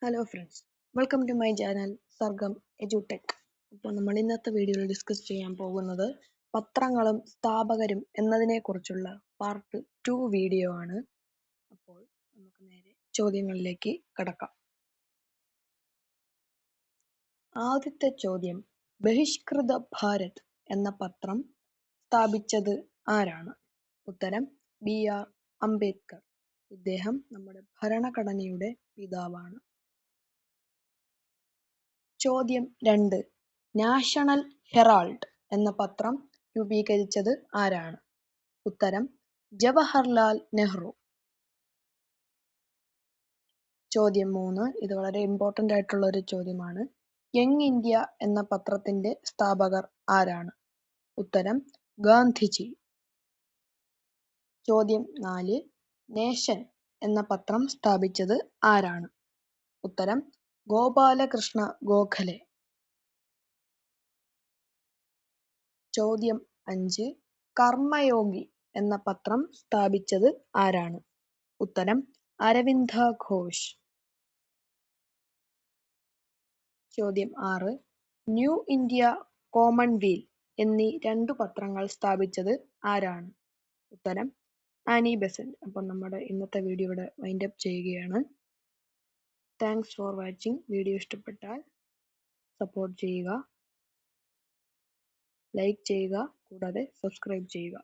Hello friends, welcome to my channel Sargam edutech. അപ്പോൾ നമ്മൾ ഇന്നത്തെ വീഡിയോയിൽ ഡിസ്കസ് ചെയ്യാൻ പോകുന്നത് പത്രങ്ങളും സ്ഥാപകരും എന്നതിനെക്കുറിച്ചുള്ള പാർട്ട് 2 വീഡിയോ ആണ്. അപ്പോൾ നമുക്ക് നേരെ ചോദ്യങ്ങളിലേക്ക് കടക്കാം. ആദ്യത്തെ ചോദ്യം, ബഹിഷ്കൃത ഭാരത് എന്ന പത്രം സ്ഥാപിച്ചത് ആരാണ്? ഉത്തരം BR അംബേദ്കർ. ഇദ്ദേഹം നമ്മുടെ ഭരണഘടനയുടെ പിതാവാണ്. ചോദ്യം 2, നാഷണൽ ഹെറാൾഡ് എന്ന പത്രം രൂപീകരിച്ചത് ആരാണ്? ഉത്തരം ജവഹർലാൽ നെഹ്റു. ചോദ്യം 3, ഇത് വളരെ ഇമ്പോർട്ടന്റ് ആയിട്ടുള്ള ഒരു ചോദ്യമാണ്. യങ് ഇന്ത്യ എന്ന പത്രത്തിന്റെ സ്ഥാപകർ ആരാണ്? ഉത്തരം ഗാന്ധിജി. ചോദ്യം 4, നേഷൻ എന്ന പത്രം സ്ഥാപിച്ചത് ആരാണ്? ഉത്തരം ഗോപാലകൃഷ്ണ ഗോഖലെ. ചോദ്യം 5, കർമ്മയോഗി എന്ന പത്രം സ്ഥാപിച്ചത് ആരാണ്? ഉത്തരം അരവിന്ദ ഘോഷ്. ചോദ്യം 6, ന്യൂ ഇന്ത്യ, കോമൺവീൽ എന്നീ 2 പത്രങ്ങൾ സ്ഥാപിച്ചത് ആരാണ്? ഉത്തരം ആനി ബെസന്റ്. അപ്പം നമ്മുടെ ഇന്നത്തെ വീഡിയോ ഇവിടെ വൈൻഡ് അപ്പ് ചെയ്യുകയാണ്. Thanks for watching. വീഡിയോ ഇഷ്ടപ്പെട്ടാൽ സപ്പോർട്ട് ചെയ്യുക, ലൈക്ക് ചെയ്യുക, കൂടാതെ സബ്സ്ക്രൈബ് ചെയ്യുക.